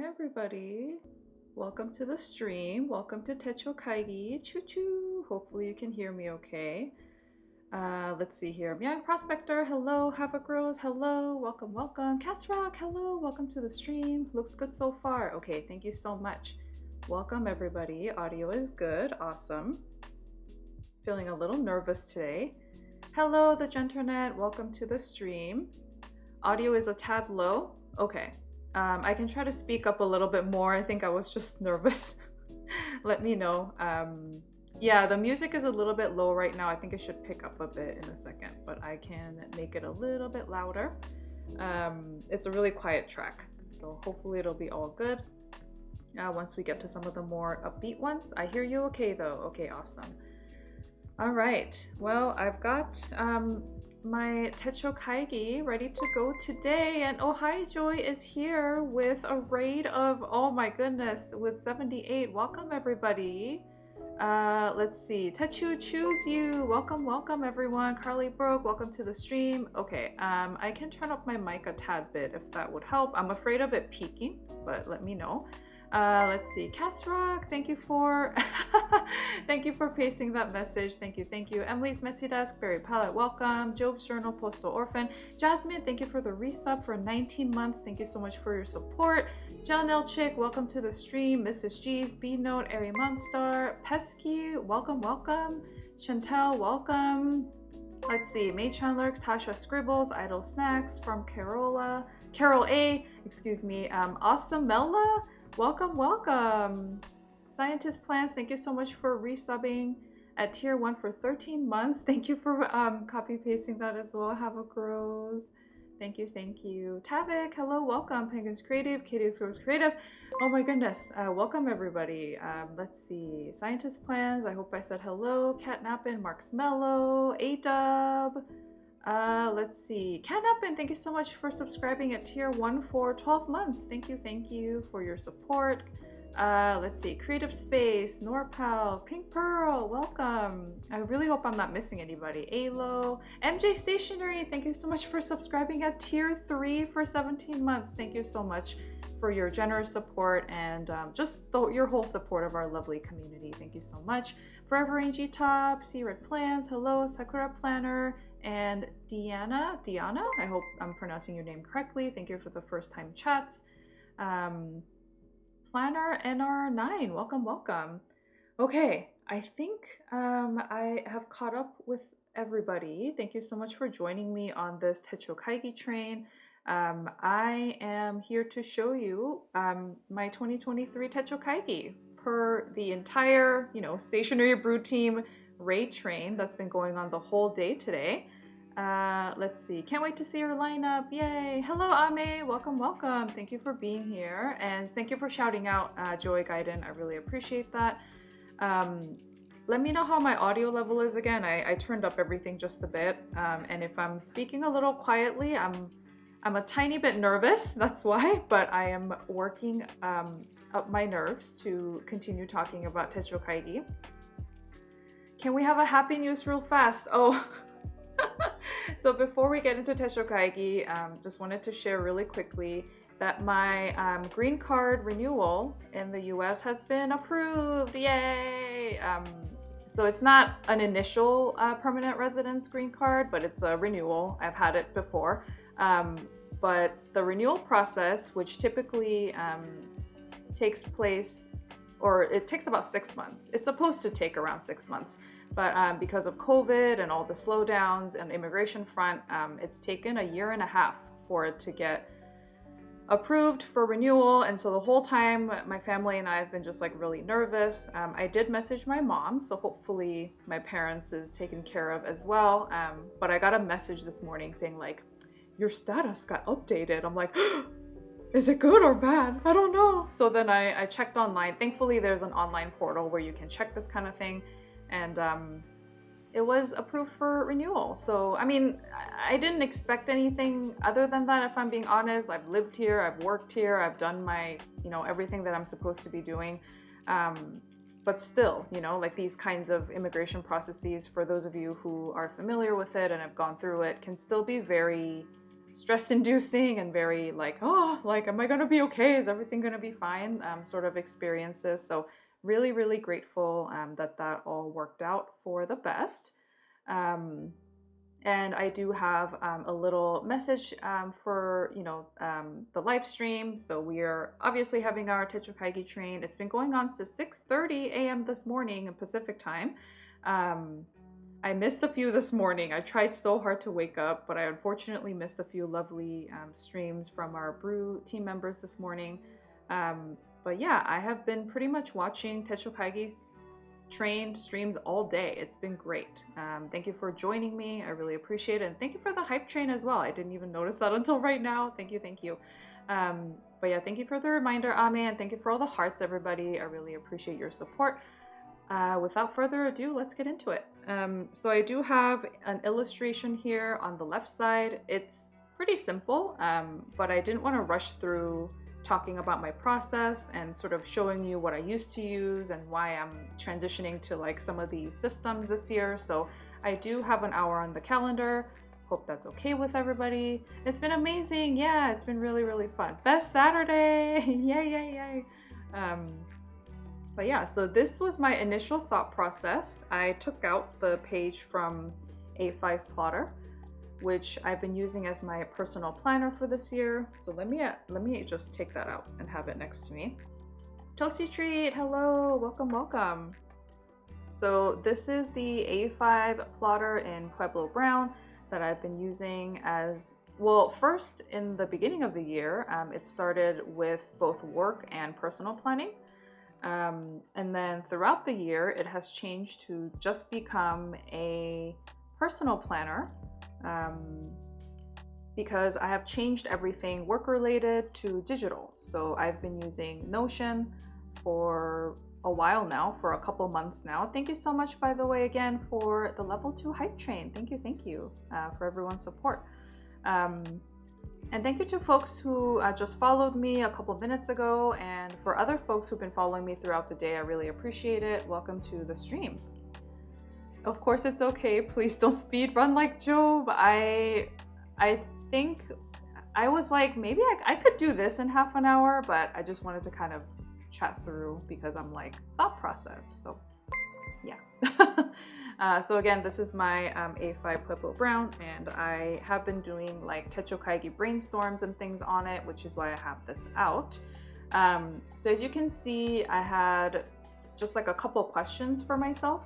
everybody. Welcome to the stream. Welcome to Techo Kaigi. Choo choo. Hopefully you can hear me okay. Let's see here. Young Prospector, hello. Havoc Rose, hello. Welcome, welcome. Cass Rock, hello. Welcome to the stream. Looks good so far. Okay, thank you so much. Welcome everybody. Audio is good. Awesome. Feeling a little nervous today. Hello, the Genternet. Welcome to the stream. Audio is a tad low. Okay. I can try to speak up a little bit more. I think I was just nervous. Let me know. Yeah, the music is a little bit low right now. I think it should pick up a bit in a second, but I can make it a little bit louder. It's a really quiet track, so hopefully it'll be all good. Once we get to some of the more upbeat ones. I hear you okay though. Okay, awesome. All right, well, I've got my Techo Kaigi ready to go today, and oh hi, Joy is here with a raid of, oh my goodness, with 78. Welcome everybody. Let's see, Techu choose you. Welcome, welcome everyone. Carly Broke, welcome to the stream. Okay, I can turn up my mic a tad bit if that would help. I'm afraid of it peaking, but let me know. Let's see, Cass Rock, thank you for thank you for pasting that message. Thank you, thank you. Emily's Messy Desk, Berry Palette, welcome. Job's Journal, Postal Orphan. Jasmine, thank you for the resub for 19 months. Thank you so much for your support. John Elchick, welcome to the stream. Mrs. G's, B Note, Airy Monstar, Pesky, welcome, welcome. Chantel, welcome. Let's see, Maychan Lurks, Tasha Scribbles, Idle Snacks, from Carol A, excuse me, Awesomella. Welcome, welcome. Scientist Plans, thank you so much for resubbing at tier 1 for 13 months. Thank you for copy pasting that as well. Havoc Rose, thank you, thank you. Tavik, hello, welcome. Penguins Creative, Katie's Grows Creative. Oh my goodness, welcome everybody. Let's see, Scientist Plans, I hope I said hello. Catnappin, Marks Mello, A-Dub. Let's see, Catnappin, thank you so much for subscribing at tier 1 for 12 months. Thank you for your support. Let's see, Creative Space, Norpal, Pink Pearl, welcome. I really hope I'm not missing anybody. Alo, MJ Stationery, thank you so much for subscribing at tier 3 for 17 months. Thank you so much for your generous support and just your whole support of our lovely community. Thank you so much. Forever Angie Top, Sea Red Plans, hello, Sakura Planner, and Diana, I hope I'm pronouncing your name correctly. Thank you for the first time chats. Planner NR9, welcome, welcome. Okay, I think I have caught up with everybody. Thank you so much for joining me on this Techo Kaigi train. I am here to show you my 2023 Techo Kaigi per the entire, Stationery Brew team raid train that's been going on the whole day today. Let's see, can't wait to see your lineup. Yay. Hello Ame, welcome, welcome. Thank you for being here, and thank you for shouting out Joy Gaiden. I really appreciate that. Let me know how my audio level is again. I turned up everything just a bit, and if I'm speaking a little quietly, I'm a tiny bit nervous, that's why, but I am working up my nerves to continue talking about Techo Kaigi. Can we have a happy news real fast? Oh, so before we get into Techo Kaigi, just wanted to share really quickly that my green card renewal in the US has been approved. Yay! So it's not an initial permanent residence green card, but it's a renewal. I've had it before. But the renewal process, which typically takes place, or it takes about 6 months. It's supposed to take around 6 months, but because of COVID and all the slowdowns and immigration front, it's taken a year and a half for it to get approved for renewal. And so the whole time, my family and I have been just like really nervous. I did message my mom, so hopefully my parents is taken care of as well. But I got a message this morning saying like, your status got updated. I'm like, is it good or bad? I don't know. So then I checked online. Thankfully, there's an online portal where you can check this kind of thing. And it was approved for renewal. So, I mean, I didn't expect anything other than that, if I'm being honest. I've lived here, I've worked here, I've done my, everything that I'm supposed to be doing. But still, like these kinds of immigration processes, for those of you who are familiar with it and have gone through it, can still be very stress inducing and very like, oh, like, am I going to be okay? Is everything going to be fine? Sort of experiences. So really, really grateful that that all worked out for the best. And I do have a little message for the live stream. So we are obviously having our Techo Kaigi train. It's been going on since 6:30 a.m. this morning in Pacific time. I missed a few this morning. I tried so hard to wake up, but I unfortunately missed a few lovely streams from our Brew team members this morning. But yeah, I have been pretty much watching Techo Kaigi train streams all day. It's been great. Thank you for joining me. I really appreciate it. And thank you for the hype train as well. I didn't even notice that until right now. Thank you, thank you. But yeah, thank you for the reminder, Ame, and thank you for all the hearts, everybody. I really appreciate your support. Without further ado, let's get into it. So I do have an illustration here on the left side. It's pretty simple, but I didn't want to rush through talking about my process and sort of showing you what I used to use and why I'm transitioning to like some of these systems this year. So I do have an hour on the calendar. Hope that's okay with everybody. It's been amazing. Yeah, it's been really, really fun. Best Saturday. Yay, yay, yay. But yeah, so this was my initial thought process. I took out the page from A5 Plotter, which I've been using as my personal planner for this year. So let me just take that out and have it next to me. Toasty Treat, hello, welcome, welcome. So this is the A5 plotter in Pueblo Brown that I've been using as, well, first in the beginning of the year, it started with both work and personal planning. And then throughout the year, it has changed to just become a personal planner. Because I have changed everything work related to digital. So I've been using Notion for a while now, for a couple months now. Thank you so much, by the way, again, for the level 2 hype train. Thank you for everyone's support. And thank you to folks who just followed me a couple minutes ago, and for other folks who've been following me throughout the day, I really appreciate it. Welcome to the stream. Of course it's okay. Please don't speed run like Job. I think I was like, maybe I could do this in half an hour, but I just wanted to kind of chat through because I'm like, thought process. So yeah. So again, this is my A5 Pueblo Brown, and I have been doing like Techo Kaigi brainstorms and things on it, which is why I have this out. So as you can see, I had just like a couple questions for myself.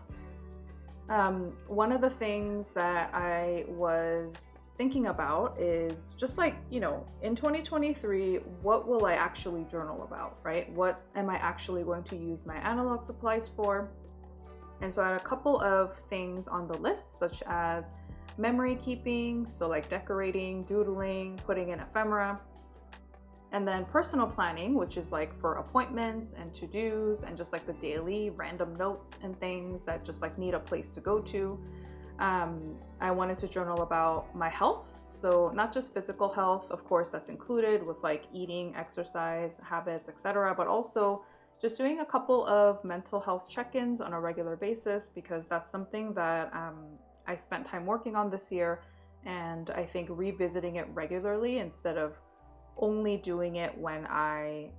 One of the things that I was thinking about is just like, in 2023, what will I actually journal about, right? What am I actually going to use my analog supplies for? And so I had a couple of things on the list, such as memory keeping, so like decorating, doodling, putting in ephemera, and then personal planning, which is like for appointments and to-dos and just like the daily random notes and things that just like need a place to go to. I wanted to journal about my health. So not just physical health, of course, that's included with like eating, exercise, habits, etc., but also just doing a couple of mental health check-ins on a regular basis, because that's something that I spent time working on this year. And I think revisiting it regularly instead of only doing it when I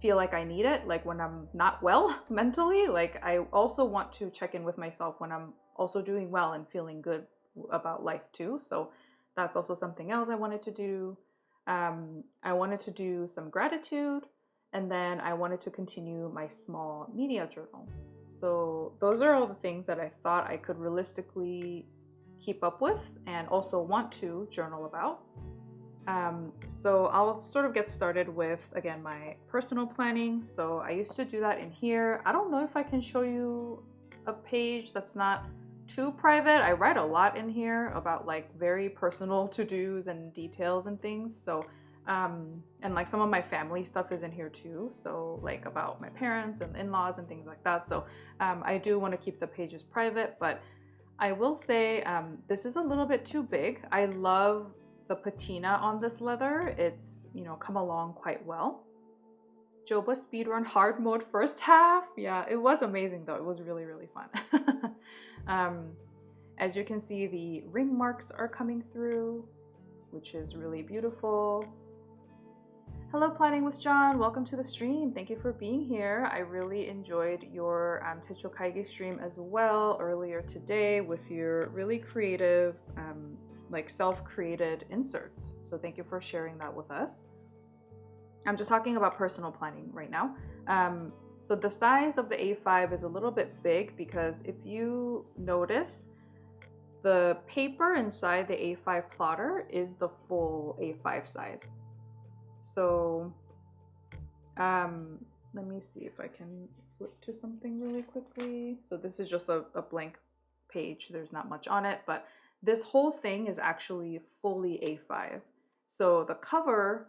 feel like I need it, like when I'm not well mentally. Like I also want to check in with myself when I'm also doing well and feeling good about life too. So that's also something else I wanted to do. I wanted to do some gratitude, and then I wanted to continue my small media journal. So those are all the things that I thought I could realistically keep up with and also want to journal about. So I'll sort of get started with, again, my personal planning. So I used to do that in here. I don't know if I can show you a page that's not too private. I write a lot in here about like very personal to-dos and details and things. So and like some of my family stuff is in here too. So like about my parents and in-laws and things like that. So I do want to keep the pages private, but I will say this is a little bit too big. I love the patina on this leather. It's, come along quite well. Joba speedrun hard mode first half. Yeah, it was amazing though. It was really, really fun. As you can see, the ring marks are coming through. which is really beautiful. Hello, Planning with John. Welcome to the stream. Thank you for being here. I really enjoyed your Techo Kaigi stream as well earlier today with your really creative, like self-created inserts. So thank you for sharing that with us. I'm just talking about personal planning right now. So the size of the A5 is a little bit big because if you notice, the paper inside the A5 plotter is the full A5 size. So let me see if I can flip to something really quickly. So this is just a blank page. There's not much on it, but this whole thing is actually fully A5. So the cover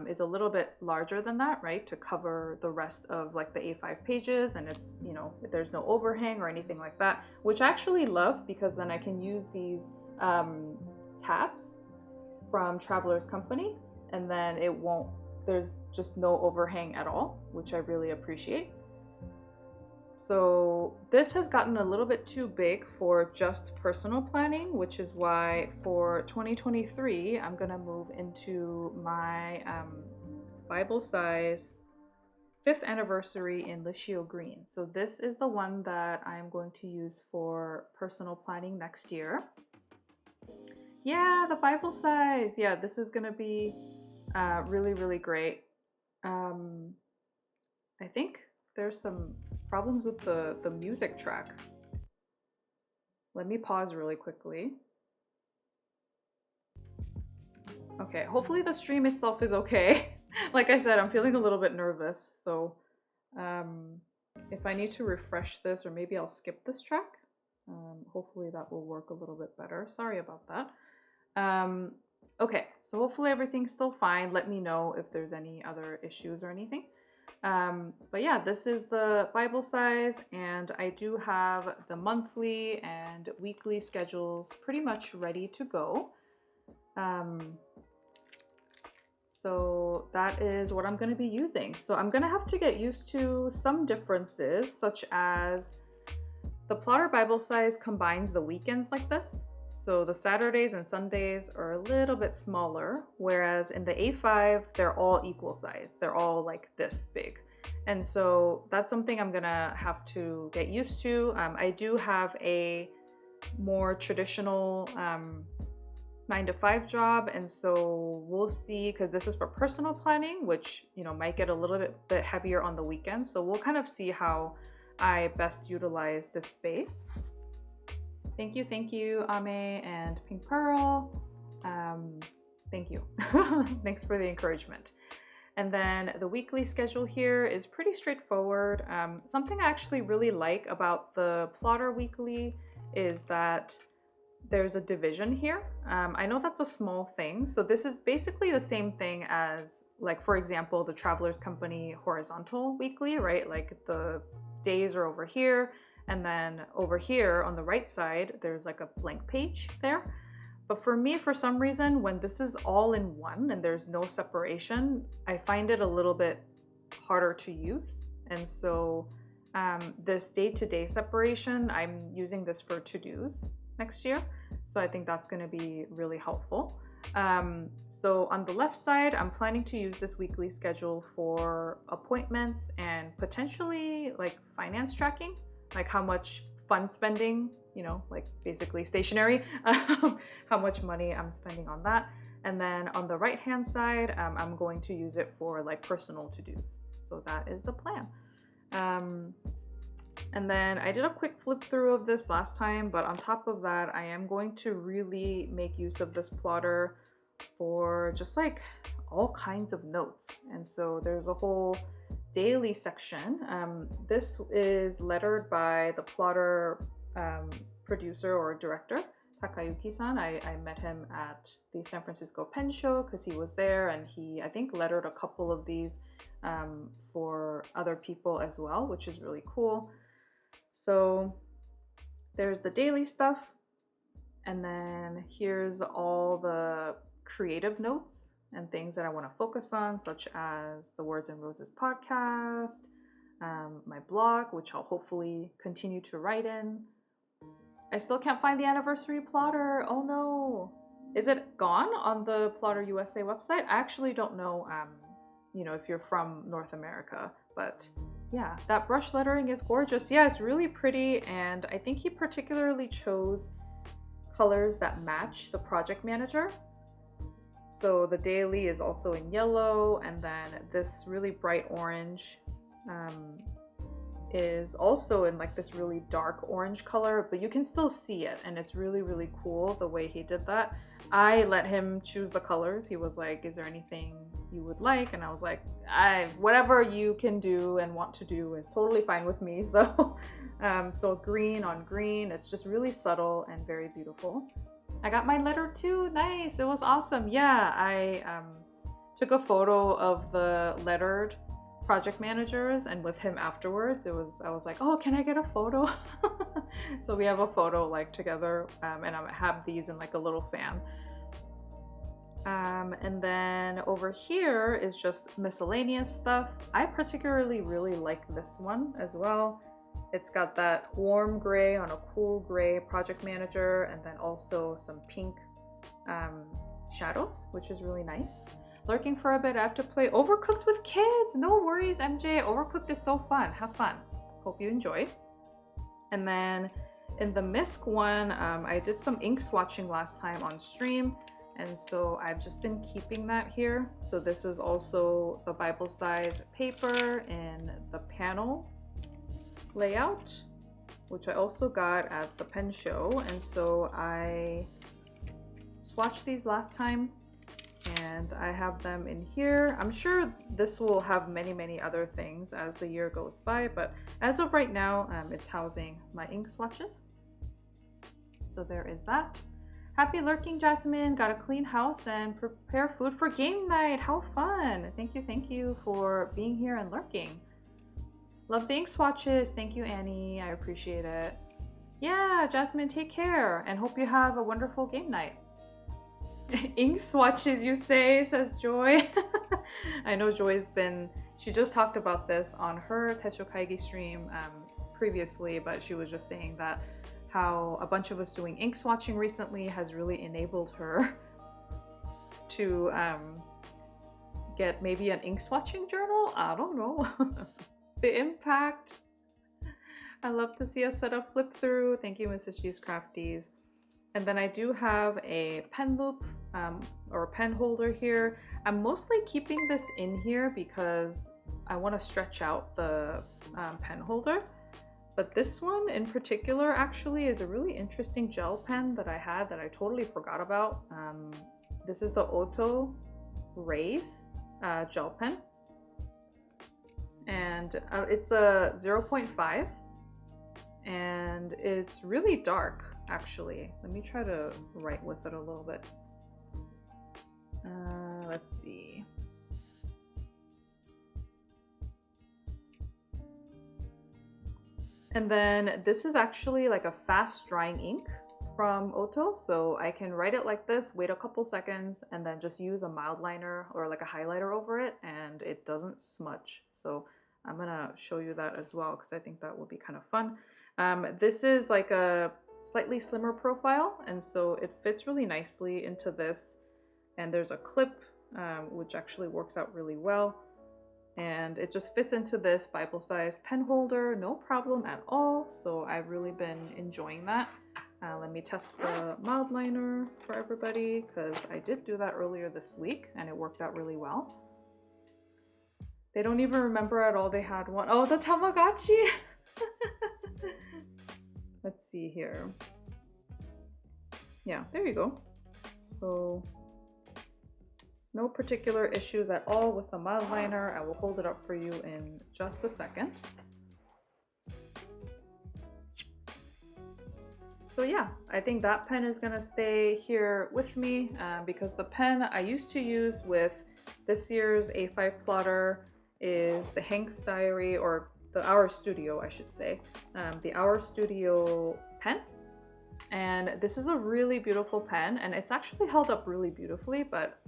is a little bit larger than that, right? To cover the rest of like the A5 pages, and it's, you know, there's no overhang or anything like that, which I actually love because then I can use these tabs from Traveler's Company, and then it won't, there's just no overhang at all, which I really appreciate. So this has gotten a little bit too big for just personal planning, which is why for 2023, I'm gonna move into my Bible size 5th anniversary in Lichio Green. So this is the one that I'm going to use for personal planning next year. Yeah, the Bible size. Yeah, this is gonna be really, really great. I think there's some problems with the music track. Let me pause really quickly. Okay, hopefully the stream itself is okay. Like I said, I'm feeling a little bit nervous, so if I need to refresh this, or maybe I'll skip this track. Hopefully that will work a little bit better. Sorry about that. Okay, so hopefully everything's still fine. Let me know if there's any other issues or anything. But yeah, this is the Bible size, and I do have the monthly and weekly schedules pretty much ready to go. So that is what I'm going to be using. So I'm going to have to get used to some differences, such as the plotter Bible size combines the weekends like this. So the Saturdays and Sundays are a little bit smaller, whereas in the A5, they're all equal size. They're all like this big. And so that's something I'm gonna have to get used to. I do have a more traditional 9-to-5 job, and so we'll see, because this is for personal planning, which, you know, might get a little bit heavier on the weekends. So we'll kind of see how I best utilize this space. Thank you, Ame and Pink Pearl. Thank you. Thanks for the encouragement. And then the weekly schedule here is pretty straightforward. Something I actually really like about the plotter weekly is that there's a division here. I know that's a small thing. So this is basically the same thing as, like, for example, the Traveler's Company horizontal weekly, right? Like the days are over here. And then over here on the right side, there's like a blank page there. But for me, for some reason, when this is all in one and there's no separation, I find it a little bit harder to use. And so this day-to-day separation, I'm using this for to-dos next year. So I think that's going to be really helpful. So on the left side, I'm planning to use this weekly schedule for appointments and potentially like finance tracking. Like how much fun spending, you know, like basically stationery, how much money I'm spending on that. And then on the right hand side, I'm going to use it for like personal to-dos. So that is the plan. And then I did a quick flip through of this last time, but on top of that, I am going to really make use of this plotter for just like all kinds of notes. And so there's a whole daily section. This is lettered by the plotter producer or director, Takayuki-san. I met him at the San Francisco Pen Show because he was there, and he, I think, lettered a couple of these for other people as well, which is really cool. So there's the daily stuff, and then here's all the creative notes and things that I want to focus on, such as the Words and Roses podcast, my blog, which I'll hopefully continue to write in. I still can't find the anniversary plotter. Oh no. Is it gone on the Plotter USA website? I actually don't know, you know, if you're from North America, but yeah, that brush lettering is gorgeous. Yeah, it's really pretty, and I think he particularly chose colors that match the project manager. So the daily is also in yellow, and then this really bright orange is also in like this really dark orange color, but you can still see it, and it's really, really cool the way he did that. I let him choose the colors. He was like, is there anything you would like? And I was like, whatever you can do and want to do is totally fine with me. So so green on green, it's just really subtle and very beautiful. I got my letter too. Nice. It was awesome. Yeah, I took a photo of the lettered project managers, and with him afterwards, I was like, oh, can I get a photo? So we have a photo like together, and I have these in like a little fan. And then over here is just miscellaneous stuff. I particularly really like this one as well. It's got that warm gray on a cool gray project manager, and then also some pink shadows, which is really nice. Lurking for a bit, I have to play Overcooked with kids. No worries, MJ. Overcooked is so fun. Have fun. Hope you enjoy. And then in the MISC one, I did some ink swatching last time on stream, and so I've just been keeping that here. So this is also the Bible size paper in the panel layout, which I also got at the pen show, and so I swatched these last time, and I have them in here. I'm sure this will have many other things as the year goes by, but as of right now, it's housing my ink swatches. So there is that. Happy lurking, Jasmine. Got a clean house and prepare food for game night. How fun. Thank you for being here and lurking. Love the ink swatches. Thank you, Annie. I appreciate it. Yeah, Jasmine, take care and hope you have a wonderful game night. Ink swatches, you say, says Joy. I know Joy's she just talked about this on her Techo Kaigi stream previously, but she was just saying that how a bunch of us doing ink swatching recently has really enabled her to get maybe an ink swatching journal. I don't know. The impact. I love to see a setup flip through. Thank you, Mrs. G's Crafties. And then I do have a pen loop or pen holder here. I'm mostly keeping this in here because I want to stretch out the pen holder. But this one in particular actually is a really interesting gel pen that I had that I totally forgot about. This is the Otto Rays gel pen. And it's a 0.5 and it's really dark actually. Let me try to write with it a little bit. Let's see. And then this is actually like a fast drying ink from Otto, so I can write it like this, wait a couple seconds, and then just use a mild liner or like a highlighter over it, and it doesn't smudge. So I'm gonna show you that as well because I think that will be kind of fun. This is like a slightly slimmer profile, and so it fits really nicely into this, and there's a clip which actually works out really well, and it just fits into this Bible size pen holder, no problem at all. So I've really been enjoying that. Let me test the mild liner for everybody because I did do that earlier this week and it worked out really well. They don't even remember at all they had one. Oh, the Tamagotchi! Let's see here. Yeah, there you go. So no particular issues at all with the mild liner. I will hold it up for you in just a second. So yeah, I think that pen is gonna stay here with me because the pen I used to use with this year's A5 plotter is the Hank's Diary, or the Our Studio, I should say. The Our Studio pen. And this is a really beautiful pen, and it's actually held up really beautifully, but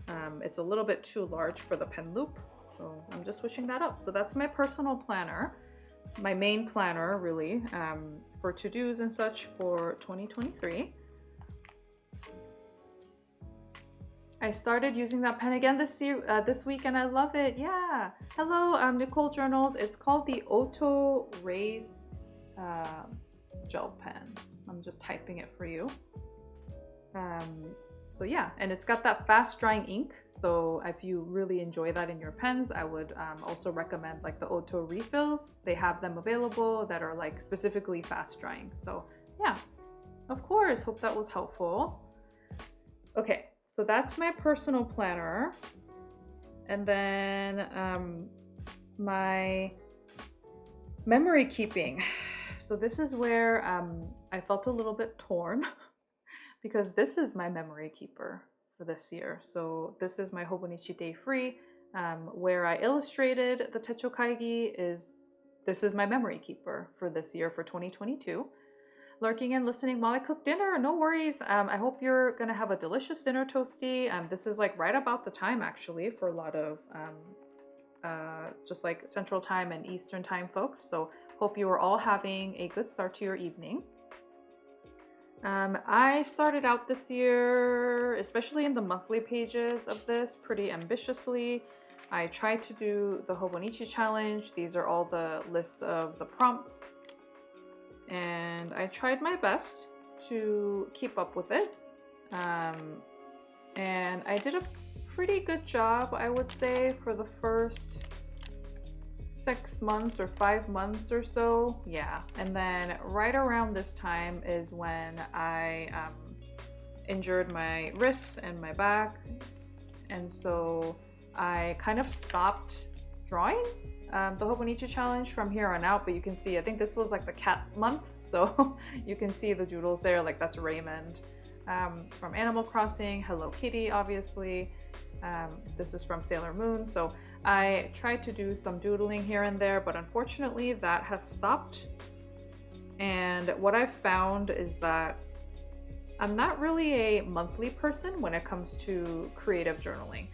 it's a little bit too large for the pen loop. So I'm just switching that up. So that's my personal planner, my main planner really, for to-dos and such for 2023. I started using that pen again this week, and I love it. Yeah. Hello, Nicole Journals. It's called the Auto Raise gel pen. I'm just typing it for you. So yeah, and it's got that fast drying ink. So if you really enjoy that in your pens, I would also recommend like the Auto refills. They have them available that are like specifically fast drying. So yeah, of course. Hope that was helpful. Okay. So that's my personal planner. And then my memory keeping. So this is where I felt a little bit torn because this is my memory keeper for this year. So this is my Hobonichi Day Free where I illustrated the Techo Kaigi. This is my memory keeper for this year for 2022. Lurking and listening while I cook dinner, no worries. I hope you're gonna have a delicious dinner, Toasty. This is like right about the time actually for a lot of just like Central Time and Eastern Time folks. So hope you are all having a good start to your evening. I started out this year, especially in the monthly pages of this, pretty ambitiously. I tried to do the Hobonichi challenge. These are all the lists of the prompts. And I tried my best to keep up with it. And I did a pretty good job, I would say, for the first 6 months or 5 months or so. Yeah. And then right around this time is when I injured my wrists and my back. And so I kind of stopped drawing the Hobonichi challenge from here on out, but you can see, I think this was like the cat month, so you can see the doodles there, like that's Raymond from Animal Crossing, Hello Kitty, obviously. This is from Sailor Moon, so I tried to do some doodling here and there, but unfortunately that has stopped. And what I've found is that I'm not really a monthly person when it comes to creative journaling.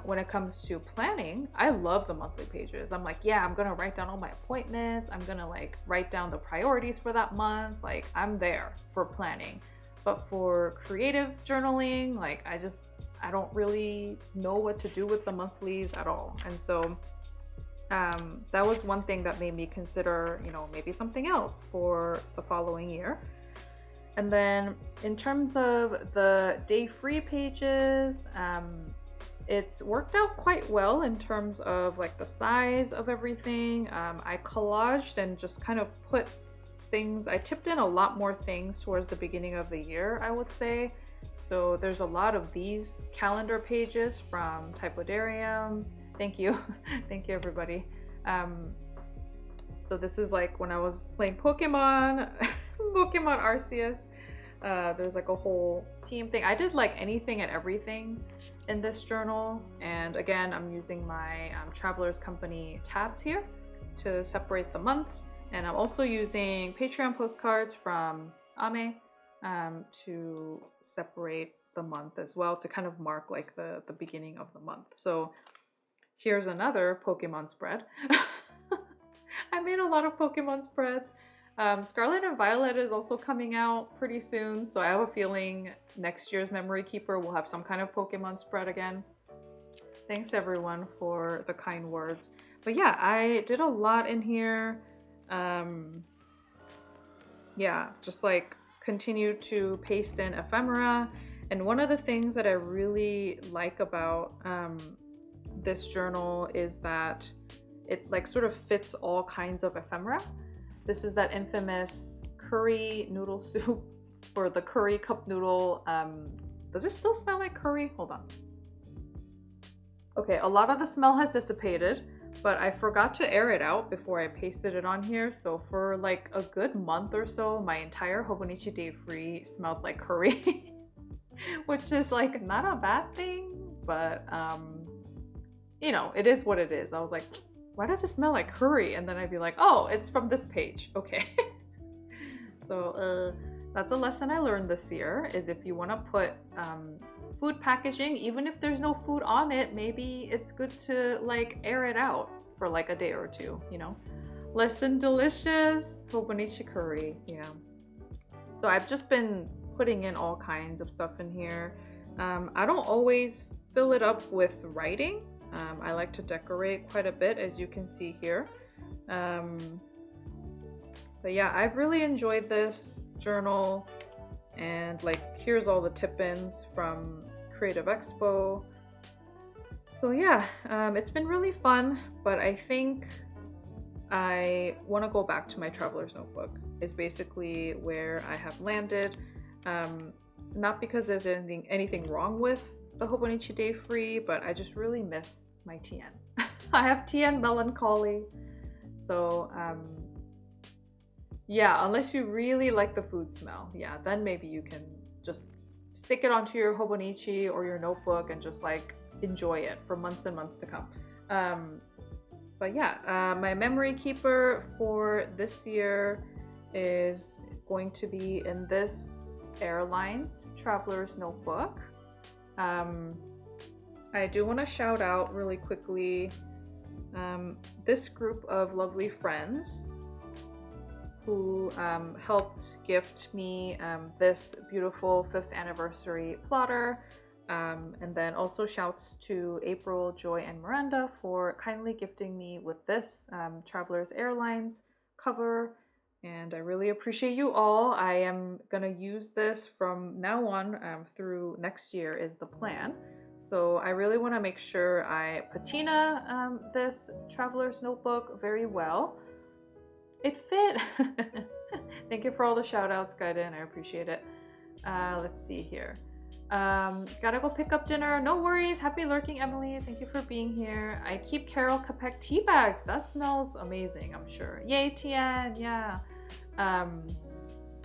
When it comes to planning, I love the monthly pages. I'm like, yeah, I'm gonna write down all my appointments. I'm gonna like write down the priorities for that month. Like I'm there for planning. But for creative journaling, like I don't really know what to do with the monthlies at all. And so that was one thing that made me consider, you know, maybe something else for the following year. And then in terms of the day free pages, it's worked out quite well in terms of like the size of everything. I collaged and just kind of put things, I tipped in a lot more things towards the beginning of the year, I would say. So there's a lot of these calendar pages from Typodarium. Thank you. Thank you, everybody. So this is like when I was playing Pokemon, Pokemon Arceus. There's like a whole team thing. I did like anything and everything in this journal. And again, I'm using my Traveler's Company tabs here to separate the months. And I'm also using Patreon postcards from Ame to separate the month as well, to kind of mark like the beginning of the month. So here's another Pokemon spread. I made a lot of Pokemon spreads. Scarlet and Violet is also coming out pretty soon, so I have a feeling next year's Memory Keeper will have some kind of Pokemon spread again. Thanks everyone for the kind words. But yeah, I did a lot in here. Yeah, just like continue to paste in ephemera. And one of the things that I really like about this journal is that it like sort of fits all kinds of ephemera. This is that infamous curry noodle soup, or the curry cup noodle. Does it still smell like curry? Hold on. Okay, a lot of the smell has dissipated, but I forgot to air it out before I pasted it on here. So for like a good month or so, my entire Hobonichi Day Free smelled like curry, which is like not a bad thing, but you know, it is what it is. I was like, why does it smell like curry? And then I'd be like, oh, it's from this page. Okay. So that's a lesson I learned this year, is if you want to put food packaging, even if there's no food on it, maybe it's good to like air it out for like a day or two, you know. Lesson delicious, Hobonichi curry, yeah. So I've just been putting in all kinds of stuff in here. I don't always fill it up with writing. I like to decorate quite a bit, as you can see here. But yeah, I've really enjoyed this journal, and like here's all the tip-ins from Creative Expo. So yeah, it's been really fun, but I think I want to go back to my traveler's notebook. Is basically where I have landed. Not because there's anything wrong with the Hobonichi Day Free, but I just really miss my TN. I have TN melancholy. So yeah, unless you really like the food smell, yeah, then maybe you can just stick it onto your Hobonichi or your notebook and just like enjoy it for months and months to come. But yeah, my memory keeper for this year is going to be in this Airlines Traveler's Notebook. I do want to shout out really quickly this group of lovely friends who helped gift me this beautiful 5th anniversary plotter. And then also shouts to April, Joy, and Miranda for kindly gifting me with this Travelers Airlines cover. And I really appreciate you all. I am gonna use this from now on through next year is the plan. So I really want to make sure I patina this Traveler's Notebook very well. It fit! Thank you for all the shout outs, Gaiden. I appreciate it. Let's see here. Gotta go pick up dinner. No worries. Happy lurking, Emily. Thank you for being here. I keep Carol Capek tea bags. That smells amazing, I'm sure. Yay, Tian. Yeah.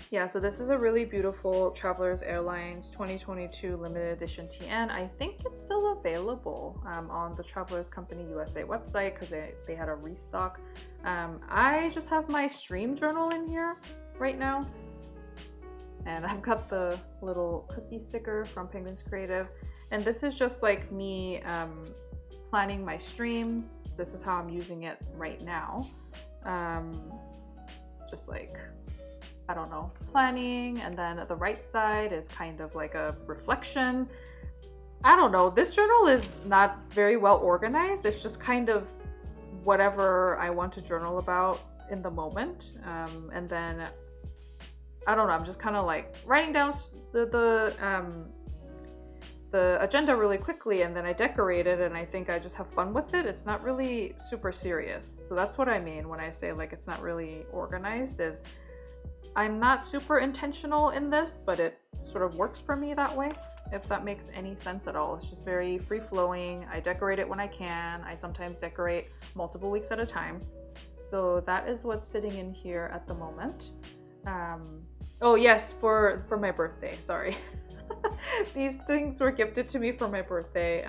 Yeah, so this is a really beautiful Travelers Airlines 2022 limited edition TN. I think it's still available on the Travelers Company USA website because they had a restock. I just have my stream journal in here right now. And I've got the little cookie sticker from Penguins Creative. And this is just like me planning my streams. This is how I'm using it right now. Just like, I don't know, planning. And then the right side is kind of like a reflection. I don't know, this journal is not very well organized. It's just kind of whatever I want to journal about in the moment. And then I don't know, I'm just kind of like writing down the agenda really quickly, and then I decorate it, and I think I just have fun with it. It's not really super serious. So that's what I mean when I say like it's not really organized, is I'm not super intentional in this, but it sort of works for me that way, if that makes any sense at all. It's just very free-flowing. I decorate it when I can. I sometimes decorate multiple weeks at a time. So that is what's sitting in here at the moment. Oh yes, for my birthday, sorry. These things were gifted to me for my birthday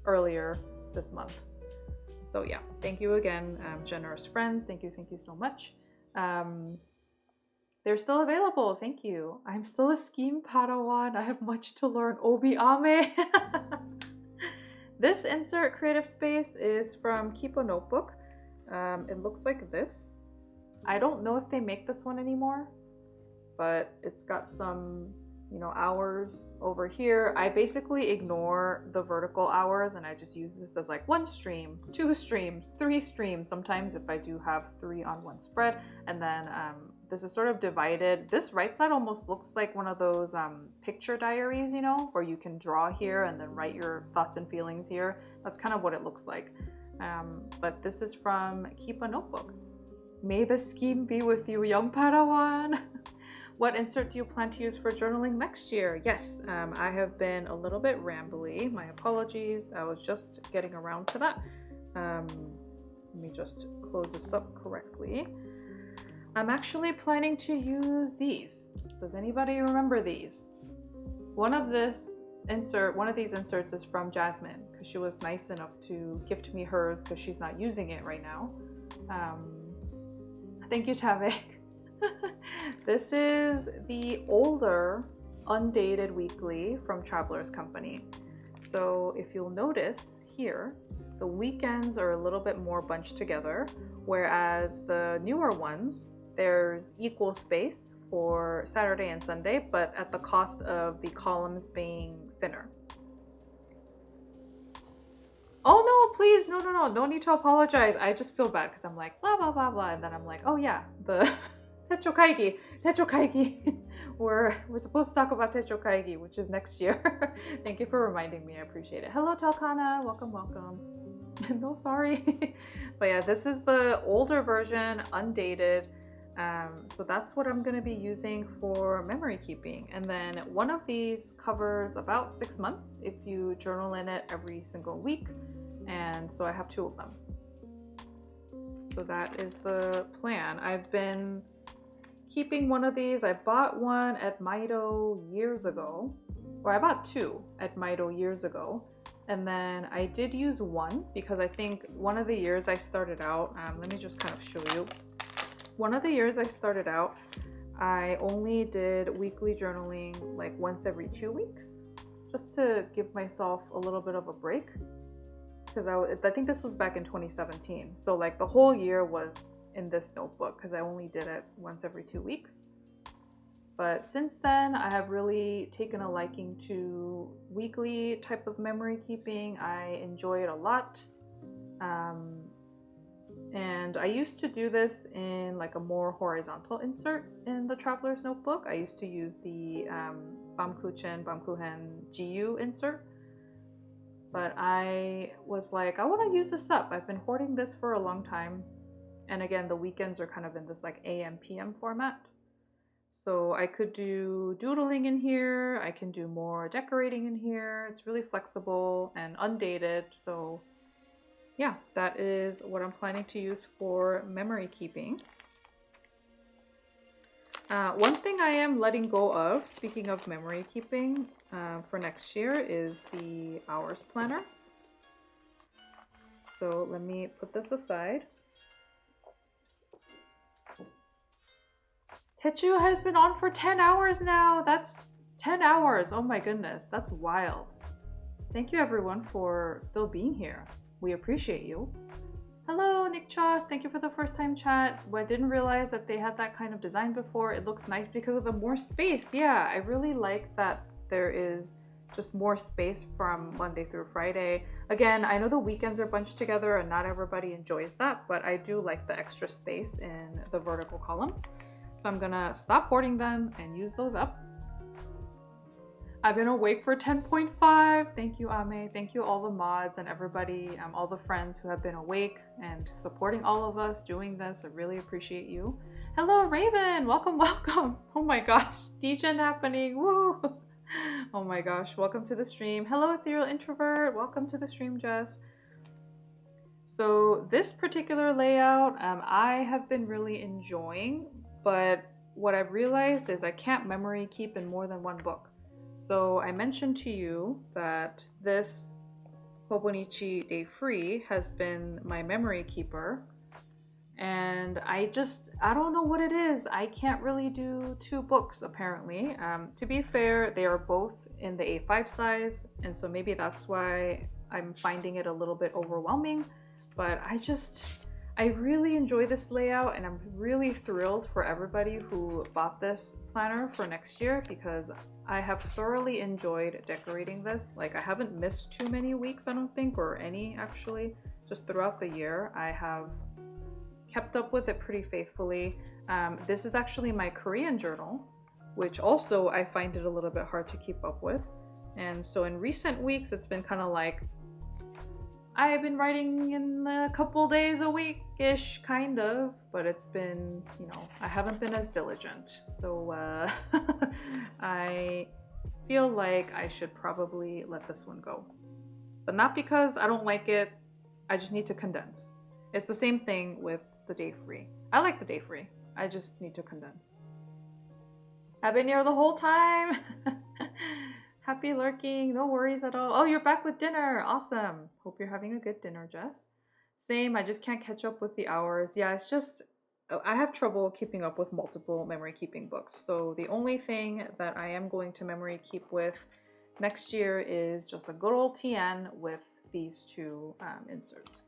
earlier this month. So yeah, thank you again, generous friends. Thank you so much. They're still available, thank you. I'm still a scheme Padawan. I have much to learn. Obi Ame. This insert creative space is from Kipo Notebook. It looks like this. I don't know if they make this one anymore, but it's got some, you know, hours over here. I basically ignore the vertical hours and I just use this as like 1 stream, 2 streams, 3 streams, sometimes if I do have 3 on one spread. And then this is sort of divided. This right side almost looks like one of those picture diaries, you know, where you can draw here and then write your thoughts and feelings here. That's kind of what it looks like. But this is from Keep a Notebook. May the scheme be with you, young Padawan. What insert do you plan to use for journaling next year? Yes, I have been a little bit rambly. My apologies. I was just getting around to that. Let me just close this up correctly. I'm actually planning to use these. Does anybody remember these? One of these inserts is from Jasmine because she was nice enough to gift me hers because she's not using it right now. Thank you, Tavek. This is the older, undated weekly from Traveler's Company. So if you'll notice here, the weekends are a little bit more bunched together, whereas the newer ones, there's equal space for Saturday and Sunday, but at the cost of the columns being thinner. Oh no, please, no need to apologize. I just feel bad because I'm like, blah, blah, blah, blah. And then I'm like, oh yeah, the Techo Kaigi. We're supposed to talk about Techo Kaigi, which is next year. Thank you for reminding me, I appreciate it. Hello, Talkana, welcome. No, sorry. But yeah, this is the older version, undated. So that's what I'm gonna be using for memory keeping. And then one of these covers about 6 months if you journal in it every single week. And so I have 2 of them. So that is the plan. I've been keeping one of these. I bought one at Maido years ago, or I bought 2 at Maido years ago. And then I did use one because I think one of the years I started out, let me just kind of show you. One of the years I started out, I only did weekly journaling like once every 2 weeks, just to give myself a little bit of a break. Because I think this was back in 2017. So like the whole year was in this notebook because I only did it once every 2 weeks. But since then, I have really taken a liking to weekly type of memory keeping. I enjoy it a lot. And I used to do this in like a more horizontal insert in the Traveler's Notebook. I used to use the Bamkuchen GU insert. But I was like, I want to use this up. I've been hoarding this for a long time. And again, the weekends are kind of in this like AM, PM format. So I could do doodling in here. I can do more decorating in here. It's really flexible and undated. So yeah, that is what I'm planning to use for memory keeping. One thing I am letting go of, speaking of memory keeping, for next year is the hours planner. So let me put this aside. Techu has been on for 10 hours now. That's 10 hours. Oh my goodness, that's wild. Thank you everyone for still being here. We appreciate you. Hello, Nick Cha. Thank you for the first time chat. Well, I didn't realize that they had that kind of design before. It looks nice because of the more space. Yeah, I really like that there is just more space from Monday through Friday. Again, I know the weekends are bunched together and not everybody enjoys that, but I do like the extra space in the vertical columns. So I'm gonna stop hoarding them and use those up. I've been awake for 10.5. Thank you, Ame. Thank you all the mods and everybody, all the friends who have been awake and supporting all of us doing this. I really appreciate you. Hello, Raven. Welcome. Oh my gosh, DJ happening. Woo! Oh my gosh, welcome to the stream. Hello, Ethereal Introvert. Welcome to the stream, Jess. So this particular layout, I have been really enjoying, but what I've realized is I can't memory keep in more than one book. So I mentioned to you that this Hobonichi Day Free has been my memory keeper. And I don't know what it is. I can't really do 2 books apparently. To be fair, they are both in the A5 size. And so maybe that's why I'm finding it a little bit overwhelming. But I really enjoy this layout and I'm really thrilled for everybody who bought this planner for next year because I have thoroughly enjoyed decorating this. Like I haven't missed too many weeks, I don't think, or any actually. Just throughout the year, I have kept up with it pretty faithfully. This is actually my Korean journal, which also I find it a little bit hard to keep up with. And so in recent weeks, it's been kind of like, I've been writing in a couple days a week-ish, kind of, but it's been, you know, I haven't been as diligent. So I feel like I should probably let this one go. But not because I don't like it, I just need to condense. It's the same thing with the Day Free. I like the Day Free, I just need to condense. I've been here the whole time. Happy lurking, no worries at all. Oh, you're back with dinner, awesome. Hope you're having a good dinner, Jess. Same, I just can't catch up with the hours. Yeah, it's just, I have trouble keeping up with multiple memory keeping books. So the only thing that I am going to memory keep with next year is just a good old TN with these 2 inserts.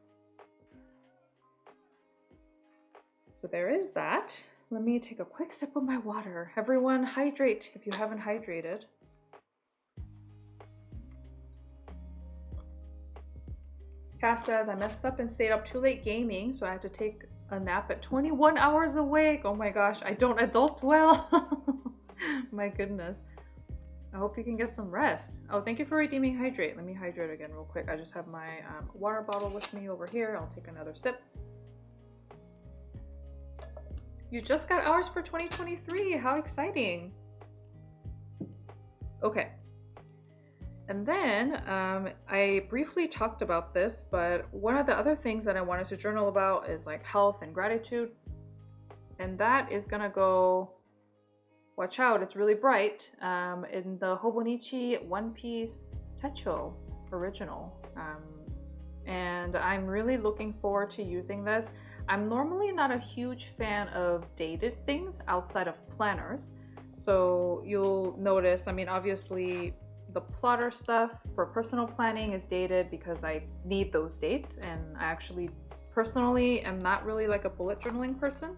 So there is that. let me take a quick sip of my water. Everyone, hydrate if you haven't hydrated. Cass says, I messed up and stayed up too late gaming, so I had to take a nap at 21 hours awake. Oh my gosh, I don't adult well. My goodness. I hope you can get some rest. Oh, thank you for redeeming hydrate. Let me hydrate again real quick. I just have my water bottle with me over here. I'll take another sip. You just got hours for 2023. How exciting. Okay. And then I briefly talked about this, but one of the other things that I wanted to journal about is like health and gratitude. And that is gonna go, watch out, it's really bright, in the Hobonichi One Piece Techo original. And I'm really looking forward to using this. I'm normally not a huge fan of dated things outside of planners. So you'll notice, I mean, obviously the plotter stuff for personal planning is dated because I need those dates, and I actually personally am not really like a bullet journaling person.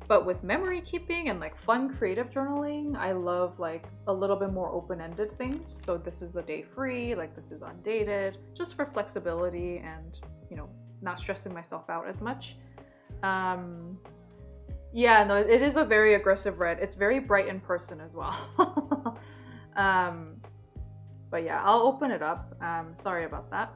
But with memory keeping and like fun creative journaling, I love like a little bit more open-ended things. So this is the day free, like this is undated, just for flexibility and, you know, not stressing myself out as much. Yeah, no, it is a very aggressive red. It's very bright in person as well. But yeah, I'll open it up. Sorry about that.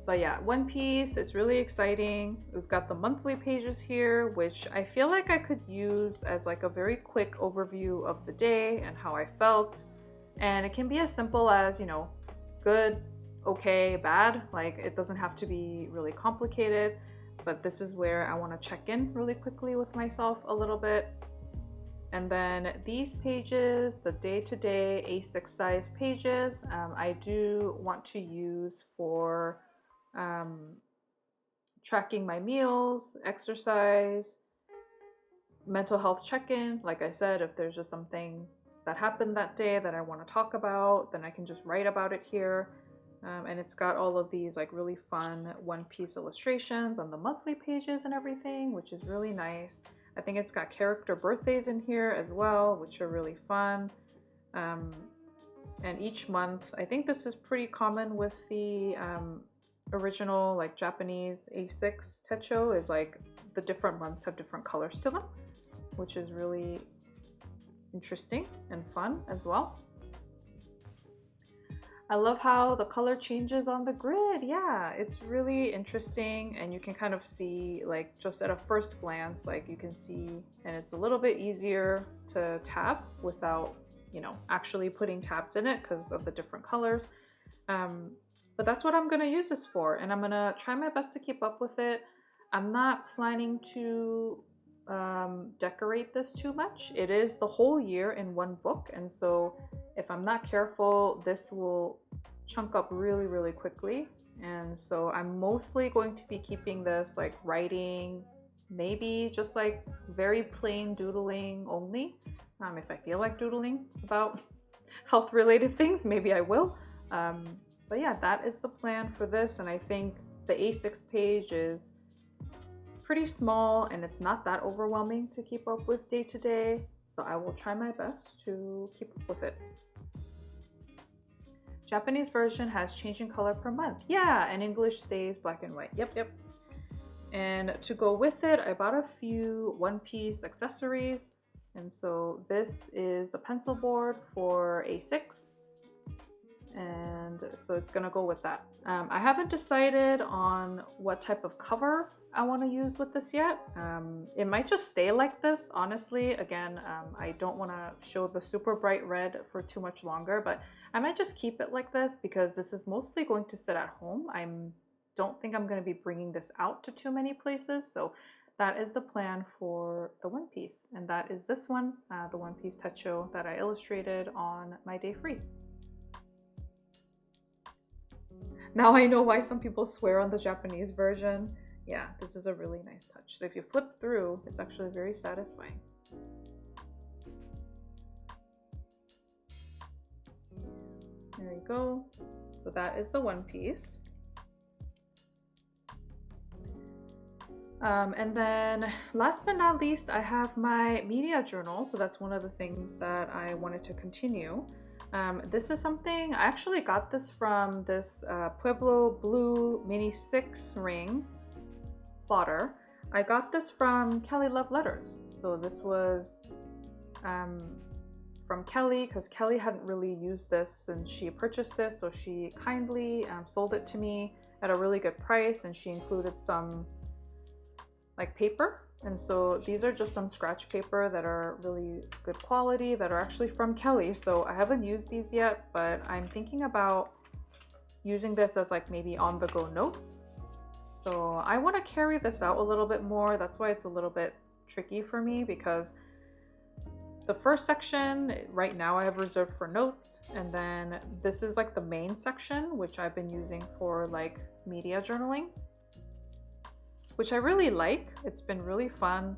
But yeah, One Piece, it's really exciting. We've got the monthly pages here, which I feel like I could use as like a very quick overview of the day and how I felt. And it can be as simple as, you know, good, okay, bad. Like it doesn't have to be really complicated, but this is where I want to check in really quickly with myself a little bit. And then these pages, the day-to-day A6 size pages, I do want to use for tracking my meals, exercise, mental health check-in. Like I said, if there's just something that happened that day that I want to talk about, then I can just write about it here. And it's got all of these like really fun One Piece illustrations on the monthly pages and everything, which is really nice. I think it's got character birthdays in here as well, which are really fun. And each month, I think this is pretty common with the original like Japanese A6 Techo, is like the different months have different colors to them, which is really interesting and fun as well. I love how the color changes on the grid. Yeah, it's really interesting, and you can kind of see like just at a first glance, like you can see, and it's a little bit easier to tab without, you know, actually putting tabs in it because of the different colors. But that's what I'm gonna use this for, and I'm gonna try my best to keep up with it. I'm not planning to decorate this too much. It is the whole year in one book, and so if I'm not careful, this will chunk up really, really quickly. And so I'm mostly going to be keeping this like writing, maybe just like very plain doodling only. If I feel like doodling about health related things, maybe I will. But yeah, that is the plan for this. And I think the A6 page is pretty small and it's not that overwhelming to keep up with day to day. So I will try my best to keep up with it. Japanese version has changing color per month. Yeah, and English stays black and white. Yep. And to go with it, I bought a few One Piece accessories. And so this is the pencil board for A6. And so it's gonna go with that. I haven't decided on what type of cover I want to use with this yet. It might just stay like this, honestly. Again, I don't want to show the super bright red for too much longer, but I might just keep it like this because this is mostly going to sit at home. I don't think I'm going to be bringing this out to too many places. So that is the plan for the One Piece. And that is this one, the One Piece Techo that I illustrated on my day free. Now I know why some people swear on the Japanese version. Yeah, this is a really nice touch. So if you flip through, it's actually very satisfying. There you go. So that is the One Piece. And then last but not least, I have my media journal. So that's one of the things that I wanted to continue. This is something, I actually got this from this Pueblo Blue Mini 6 ring plotter. I got this from Kelly Love Letters. So this was from Kelly, because Kelly hadn't really used this and she purchased this. So she kindly sold it to me at a really good price, and she included some like paper. And so these are just some scratch paper that are really good quality, that are actually from Kelly. So I haven't used these yet, but I'm thinking about using this as like maybe on the go notes. So I want to carry this out a little bit more. That's why it's a little bit tricky for me, because the first section right now I have reserved for notes, and then this is like the main section, which I've been using for like media journaling, which I really like. It's been really fun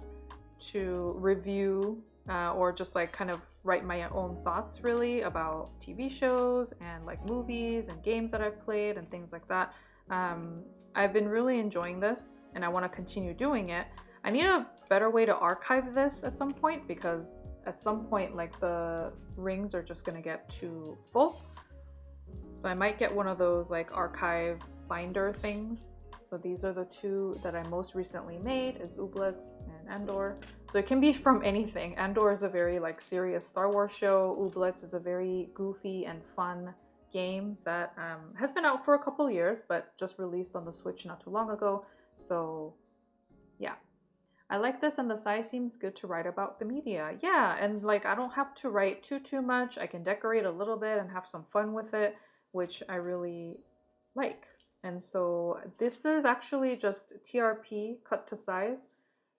to review or just like kind of write my own thoughts really about TV shows and like movies and games that I've played and things like that. I've been really enjoying this, and I want to continue doing it. I need a better way to archive this at some point, because at some point like the rings are just going to get too full. So I might get one of those like archive binder things. So these are the two that I most recently made, is Ooblets and Andor. So it can be from anything. Andor is a very like serious Star Wars show. Ooblets is a very goofy and fun game that has been out for a couple years, but just released on the Switch not too long ago. So yeah, I like this, and the size seems good to write about the media. Yeah, and like I don't have to write too much. I can decorate a little bit and have some fun with it, which I really like. And so this is actually just TRP cut to size.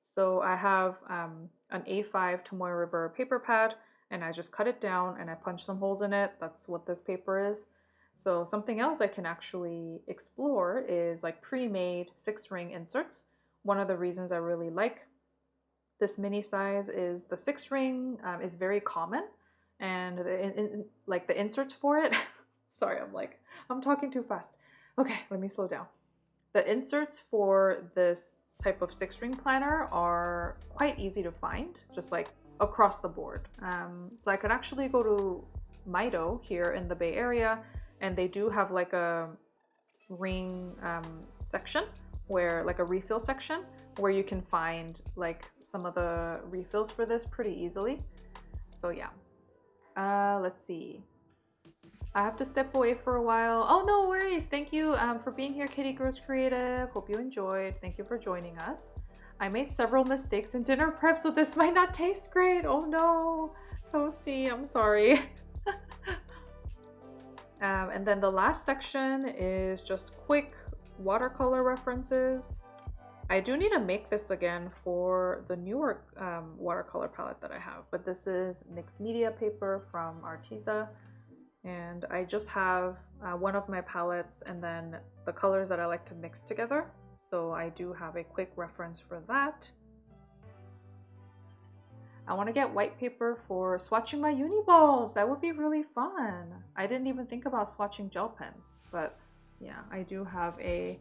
So I have an A5 Tomoe River paper pad, and I just cut it down and I punch some holes in it. That's what this paper is. So something else I can actually explore is like pre-made 6-ring inserts. One of the reasons I really like this mini size is the 6-ring is very common, and like the inserts for it, sorry, I'm talking too fast. Okay, let me slow down. The inserts for this type of 6-ring planner are quite easy to find, just like across the board. So I could actually go to Maido here in the Bay Area, and they do have like a ring section, where like a refill section, where you can find like some of the refills for this pretty easily. So yeah, let's see. I have to step away for a while. Oh, no worries. Thank you for being here, Kitty Grows Creative. Hope you enjoyed. Thank you for joining us. I made several mistakes in dinner prep, so this might not taste great. Oh no, Toasty, I'm sorry. And then the last section is just quick watercolor references. I do need to make this again for the newer watercolor palette that I have, but this is mixed media paper from Arteza, and I just have one of my palettes and then the colors that I like to mix together, so I do have a quick reference for that. I want to get white paper for swatching my uni balls. That would be really fun. I didn't even think about swatching gel pens, but yeah, I do have a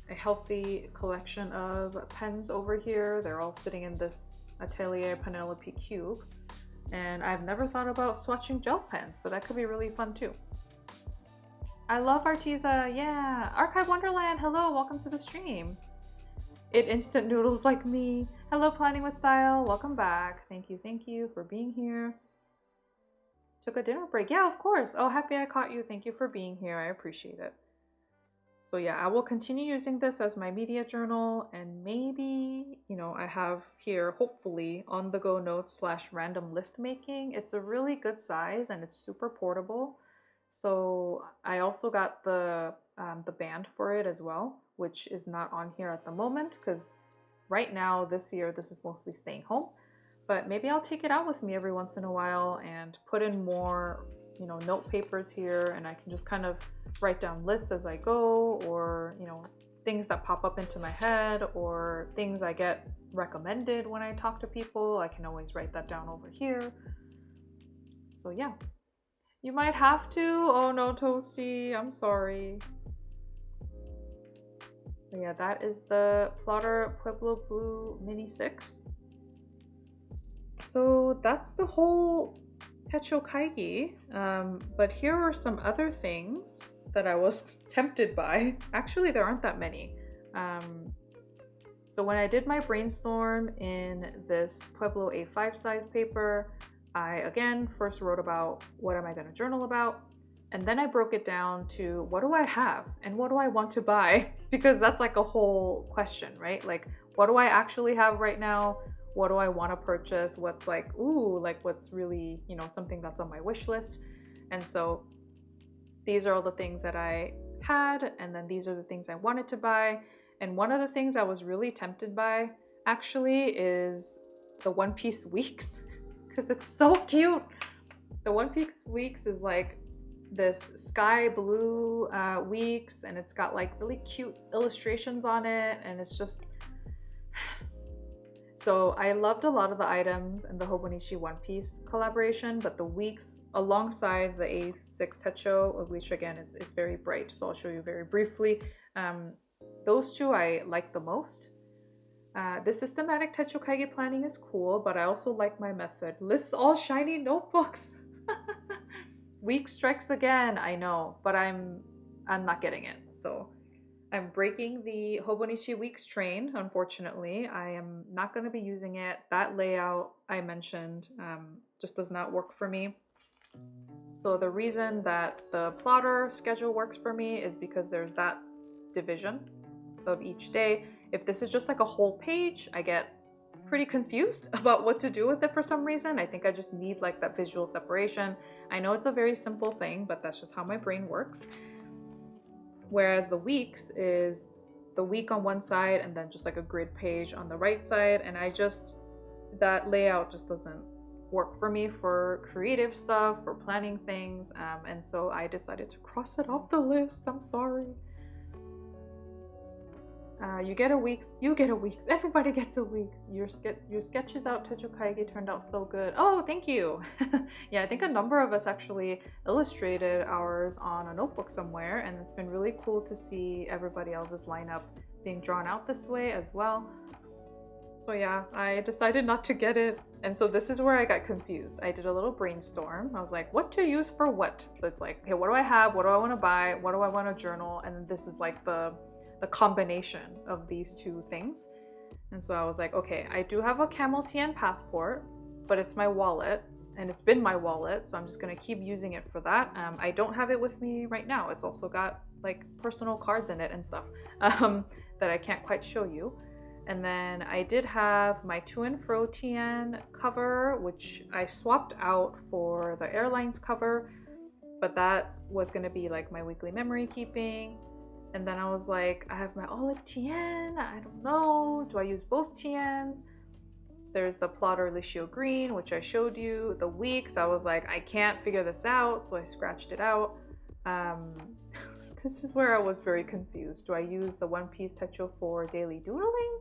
healthy collection of pens over here. They're all sitting in this Atelier Penelope cube, and I've never thought about swatching gel pens, but that could be really fun too. I love Arteza. Yeah, Archive Wonderland, hello, welcome to the stream. It instant noodles like me. Hello, Planning with Style, welcome back. Thank you for being here. Took a dinner break. Yeah, of course. Oh, happy I caught you. Thank you for being here. I appreciate it. So yeah, I will continue using this as my media journal, and maybe, you know, I have here hopefully on the go notes / random list making. It's a really good size and it's super portable. So I also got the band for it as well, which is not on here at the moment because right now this year this is mostly staying home. But maybe I'll take it out with me every once in a while and put in more, you know, note papers here, and I can just kind of write down lists as I go, or, you know, things that pop up into my head or things I get recommended when I talk to people. I can always write that down over here. So yeah, you might have to. Oh no, Toasty, I'm sorry. But yeah, that is the Plotter Pueblo Blue Mini 6. So that's the whole Techo Kaigi. But here are some other things that I was tempted by. Actually, there aren't that many. So when I did my brainstorm in this Pueblo A5 size paper, I again first wrote about what am I going to journal about, and then I broke it down to what do I have and what do I want to buy, because that's like a whole question, right? Like, what do I actually have right now? What do I want to purchase? What's like, ooh, like what's really, something that's on my wish list. And so these are all the things that I had, and then these are the things I wanted to buy. And one of the things I was really tempted by actually is the One Piece Weeks, because it's so cute. The One Piece Weeks is like this sky blue weeks, and it's got like really cute illustrations on it, and it's just so I loved a lot of the items in the Hobonichi One Piece collaboration, but the weeks alongside the A6 Techo, which again is very bright, so I'll show you very briefly. Those two I like the most. The systematic Techo Kaigi planning is cool, but I also like my method. Lists all shiny notebooks. Week strikes again, I know, but I'm not getting it. So I'm breaking the Hobonichi Weeks train, unfortunately. I am not going to be using it. That layout I mentioned just does not work for me. So the reason that the plotter schedule works for me is because there's that division of each day. If this is just like a whole page, I get pretty confused about what to do with it for some reason. I think I just need like that visual separation. I know it's a very simple thing, but that's just how my brain works. Whereas the weeks is the week on one side and then just like a grid page on the right side. And that layout just doesn't work for me for creative stuff, for planning things. And so I decided to cross it off the list. I'm sorry. You get a weeks, everybody gets a week. Your sketches out, Techo Kaigi, turned out so good. Oh, thank you. Yeah, I think a number of us actually illustrated ours on a notebook somewhere, and it's been really cool to see everybody else's lineup being drawn out this way as well. So yeah, I decided not to get it. And so this is where I got confused. I did a little brainstorm. I was like, what to use for what? So it's like, okay, what do I have? What do I want to buy? What do I want to journal? And then this is like the combination of these two things. And so I was like, okay, I do have a Camel TN passport, but it's my wallet, and it's been my wallet, so I'm just gonna keep using it for that. I don't have it with me right now. It's also got like personal cards in it and stuff that I can't quite show you. And then I did have my To and Fro TN cover, which I swapped out for the airlines cover, but that was gonna be like my weekly memory keeping. And then I was like, I have my Olive TN, I don't know, do I use both TNs? There's the Plotter Licio Green, which I showed you. The weeks, I was like, I can't figure this out, so I scratched it out. This is where I was very confused. Do I use the One Piece Techo for daily doodling?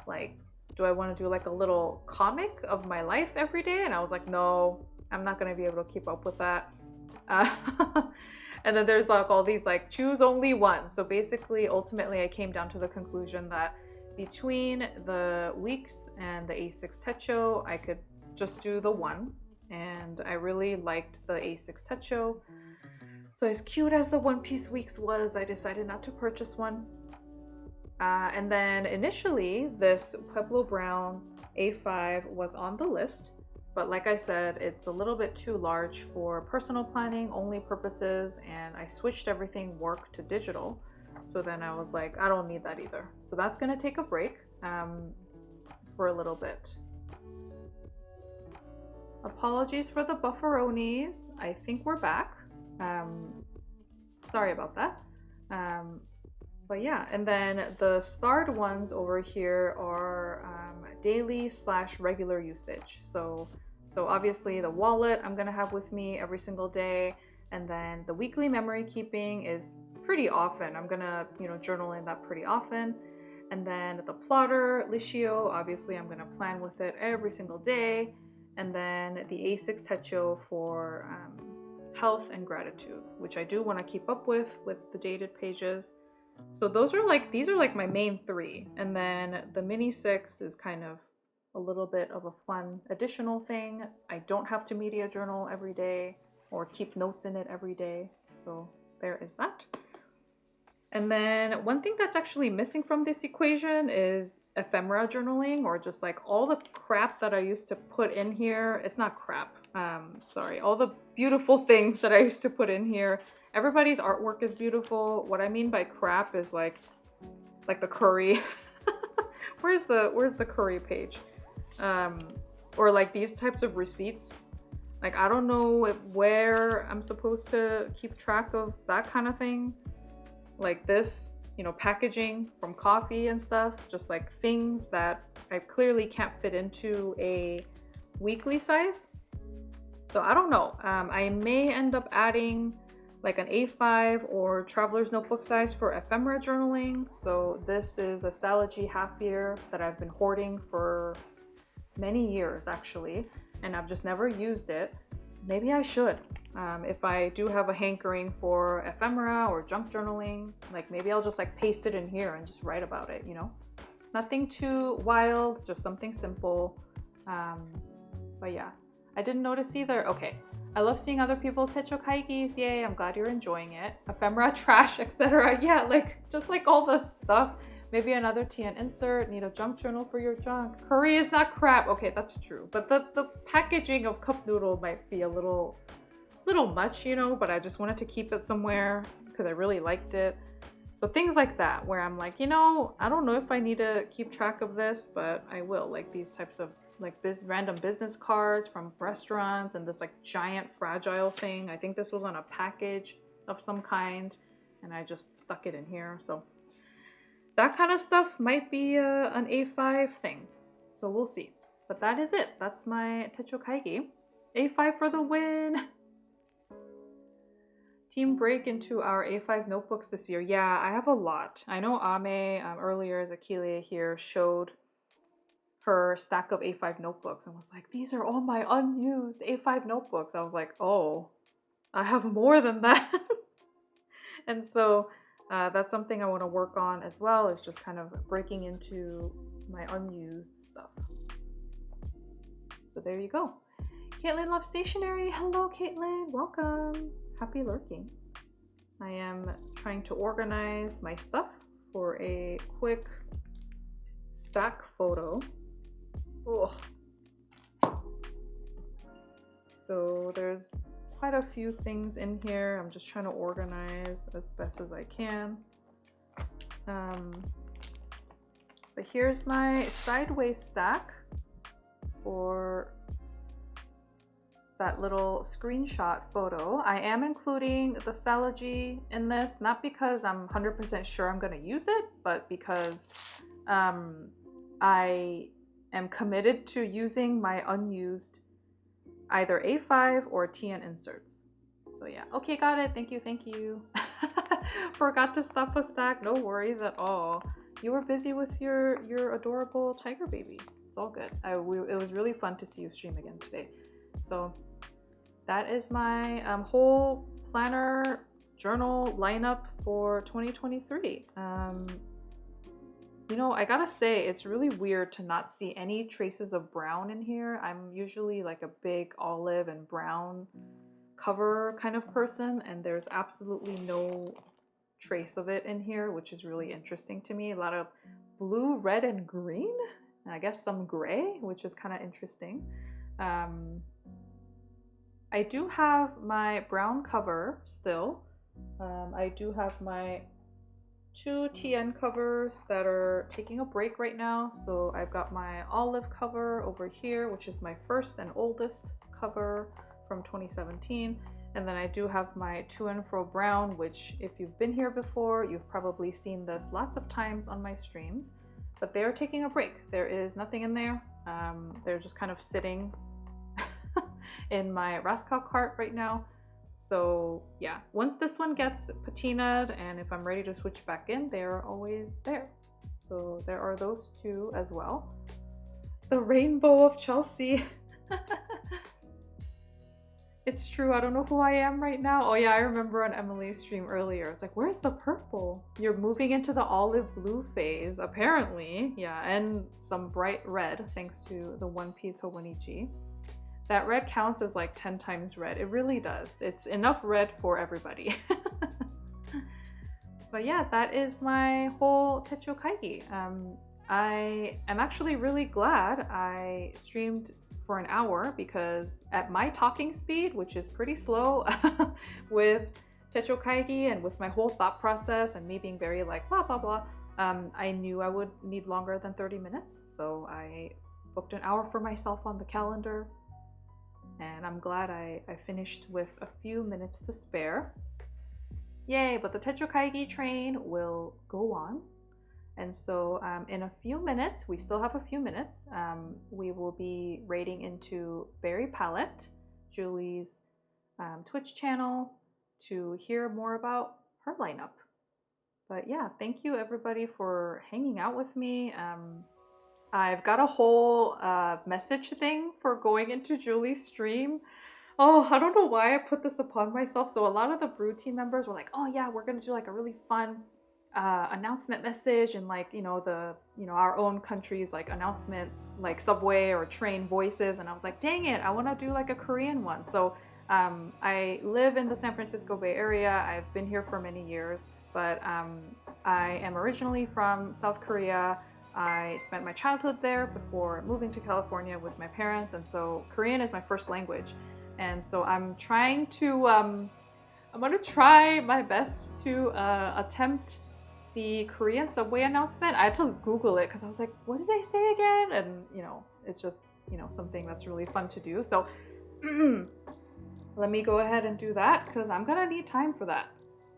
Like, do I want to do like a little comic of my life every day? And I was like, no, I'm not going to be able to keep up with that. And then there's like all these like choose only one. So basically, ultimately, I came down to the conclusion that between the weeks and the A6 Techo, I could just do the one. And I really liked the A6 Techo. So as cute as the One Piece Weeks was, I decided not to purchase one. And then initially, this Pueblo Brown A5 was on the list. But like I said, it's a little bit too large for personal planning only purposes, and I switched everything work to digital. So then I was like, I don't need that either. So that's gonna take a break for a little bit. Apologies for the bufferonis. I think we're back. Sorry about that. But yeah, and then the starred ones over here are daily / regular usage. So obviously the wallet I'm gonna have with me every single day, and then the weekly memory keeping is pretty often. I'm gonna, journal in that pretty often. And then the plotter Licio, obviously I'm gonna plan with it every single day. And then the A6 Techo for health and gratitude, which I do want to keep up with the dated pages. So those are like, these are like my main three. And then the mini 6 is kind of a little bit of a fun additional thing. I don't have to media journal every day or keep notes in it every day. So there is that. And then one thing that's actually missing from this equation is ephemera journaling, or just like all the crap that I used to put in here. It's not crap, sorry. All the beautiful things that I used to put in here. Everybody's artwork is beautiful. What I mean by crap is like the curry. Where's the curry page? Or like these types of receipts. Like, I don't know where I'm supposed to keep track of that kind of thing. Like this, you know, packaging from coffee and stuff, just like things that I clearly can't fit into a weekly size. So I don't know. I may end up adding like an A5 or traveler's notebook size for ephemera journaling. So this is a Stalogy half year that I've been hoarding for many years actually, and I've just never used it. Maybe I should. If I do have a hankering for ephemera or junk journaling, like maybe I'll just like paste it in here and just write about it, you know? Nothing too wild, just something simple. But yeah, I didn't notice either. Okay, I love seeing other people's Techo Kaigis. Yay, I'm glad you're enjoying it. Ephemera, trash, etc. Yeah, like just like all the stuff. Maybe another TN insert, need a junk journal for your junk. Curry is not crap. Okay, that's true. But the packaging of cup noodle might be a little much, you know, but I just wanted to keep it somewhere because I really liked it. So things like that, where I'm like, you know, I don't know if I need to keep track of this, but I will. Like these types of like random business cards from restaurants, and this like giant fragile thing. I think this was on a package of some kind, and I just stuck it in here. So that kind of stuff might be an A5 thing. So we'll see. But that is it. That's my Techo Kaigi. A5 for the win! Team break into our A5 notebooks this year. Yeah, I have a lot. I know Ame earlier, Zakile here, showed her stack of A5 notebooks and was like, these are all my unused A5 notebooks. I was like, oh, I have more than that. And so that's something I want to work on as well, is just kind of breaking into my unused stuff. So there you go. Caitlin loves stationery. Hello, Caitlin. Welcome. Happy lurking. I am trying to organize my stuff for a quick stack photo. Ugh. So there's quite a few things in here. I'm just trying to organize as best as I can. But here's my sideways stack for that little screenshot photo. I am including the Stalogy in this, not because I'm 100% sure I'm going to use it, but because I am committed to using my unused either A5 or TN inserts. So yeah, okay, got it. Thank you, thank you. Forgot to stop a stack. No worries at all. You were busy with your adorable tiger baby. It's all good. It was really fun to see you stream again today. So that is my whole planner journal lineup for 2023. You know, I gotta say, it's really weird to not see any traces of brown in here. I'm usually like a big olive and brown cover kind of person, and there's absolutely no trace of it in here, which is really interesting to me. A lot of blue, red, and green, and I guess some gray, which is kind of interesting. I do have my brown cover still. I do have my 2 TN covers that are taking a break right now. So I've got my olive cover over here, which is my first and oldest cover from 2017. And then I do have my to and fro brown, which if you've been here before, you've probably seen this lots of times on my streams, but they're taking a break. There is nothing in there. They're just kind of sitting in my Rascal cart right now. So yeah, once this one gets patinaed and if I'm ready to switch back in, they're always there. So there are those two as well. The rainbow of Chelsea. It's true. I don't know who I am right now. Oh yeah, I remember on Emily's stream earlier. It's like, where's the purple? You're moving into the olive blue phase, apparently. Yeah, and some bright red, thanks to the One Piece Hobonichi. That red counts as like 10 times red. It really does. It's enough red for everybody. But yeah, that is my whole Techo Kaigi. I am actually really glad I streamed for an hour because at my talking speed, which is pretty slow with Techo Kaigi and with my whole thought process and me being very like blah blah blah, I knew I would need longer than 30 minutes. So I booked an hour for myself on the calendar and I'm glad I finished with a few minutes to spare. Yay, but the Techo Kaigi train will go on. And so in a few minutes, we still have a few minutes, we will be raiding into Berry Palette, Julie's Twitch channel, to hear more about her lineup. But yeah, thank you everybody for hanging out with me. I've got a whole message thing for going into Julie's stream. Oh, I don't know why I put this upon myself. So a lot of the Brew team members were like, oh yeah, we're gonna do like a really fun announcement message and like, our own country's like announcement, like subway or train voices. And I was like, dang it, I wanna do like a Korean one. So I live in the San Francisco Bay Area. I've been here for many years, but I am originally from South Korea. I spent my childhood there before moving to California with my parents. And so Korean is my first language. And so I'm trying to, I'm gonna try my best to attempt the Korean subway announcement. I had to Google it because I was like, what did they say again? And, it's just, something that's really fun to do. So let me go ahead and do that because I'm gonna need time for that.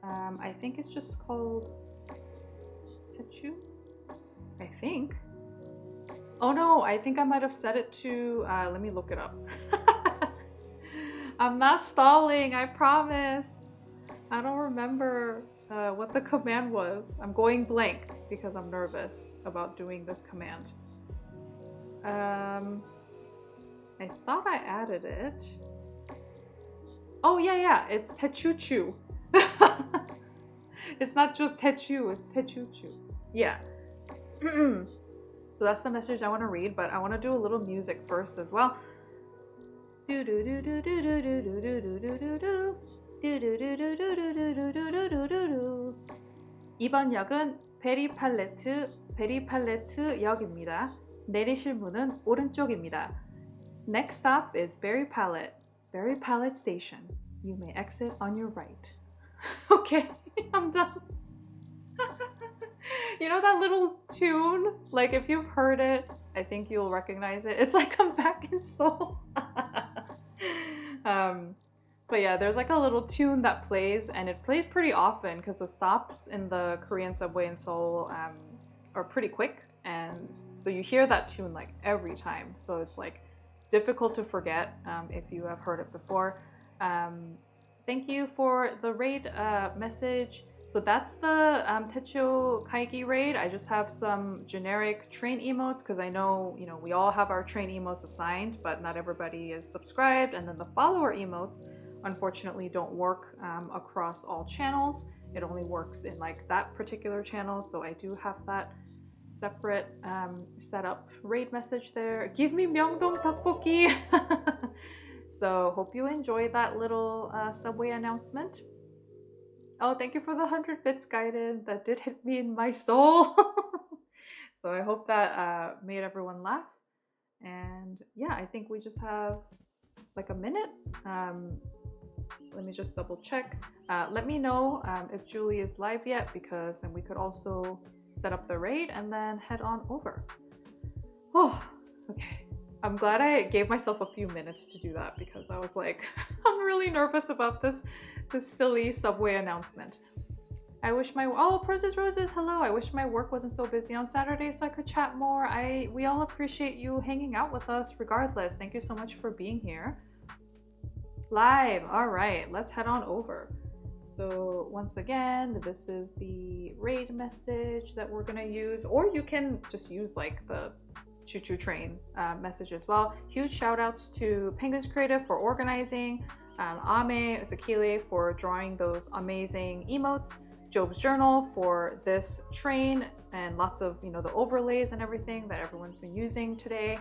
I think it's just called Techu, I think. Oh no, I think I might have set it to, let me look it up. I'm not stalling, I promise. I don't remember what the command was. I'm going blank because I'm nervous about doing this command. I thought I added it. Oh yeah, it's Techoochoo. It's not just Techu, it's Techoochoo. Yeah. So that's the message I want to read, but I want to do a little music first as well. 이번 역은 베리 팔레트 역입니다. 내리실 문은 오른쪽입니다. Next stop is Berry Palette Station. You may exit on your right. Okay, I'm done. You know that little tune? Like if you've heard it, I think you'll recognize it. It's like I'm back in Seoul. But yeah, there's like a little tune that plays, and it plays pretty often because the stops in the Korean subway in Seoul are pretty quick, and so you hear that tune like every time. So it's like difficult to forget if you have heard it before. Thank you for the raid message. So that's the Techo Kaigi raid. I just have some generic train emotes because I know, we all have our train emotes assigned, but not everybody is subscribed. And then the follower emotes, unfortunately, don't work across all channels. It only works in like that particular channel. So I do have that separate setup raid message there. Give me Myeongdong tteokbokki. So hope you enjoyed that little subway announcement. Oh, thank you for the 100 bits guided. That did hit me in my soul. So I hope that made everyone laugh. And yeah, I think we just have like a minute. Let me just double check. Let me know if Julie is live yet, because then we could also set up the raid and then head on over. Oh, okay. I'm glad I gave myself a few minutes to do that because I was like, I'm really nervous about this silly subway announcement. I wish Roses, hello. I wish my work wasn't so busy on Saturday so I could chat more. We all appreciate you hanging out with us regardless. Thank you so much for being here. Live, all right, let's head on over. So once again, this is the raid message that we're gonna use, or you can just use like the choo-choo train message as well. Huge shout outs to Penguins Creative for organizing. Ame Zakile for drawing those amazing emotes, Job's Journal for this train and lots of, you know, the overlays and everything that everyone's been using today.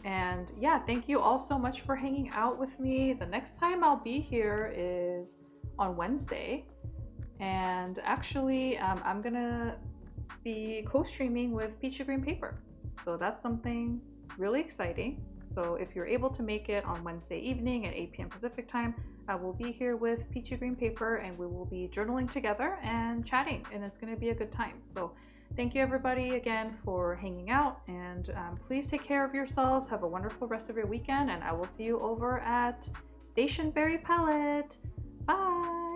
And yeah, thank you all so much for hanging out with me. The next time I'll be here is on Wednesday. And actually, I'm gonna be co-streaming with Peachy Green Paper. So that's something really exciting. So if you're able to make it on Wednesday evening at 8 p.m. Pacific time, I will be here with Peachy Green Paper and we will be journaling together and chatting, and it's going to be a good time. So thank you everybody again for hanging out, and please take care of yourselves. Have a wonderful rest of your weekend, and I will see you over at Stationery Palette. Bye!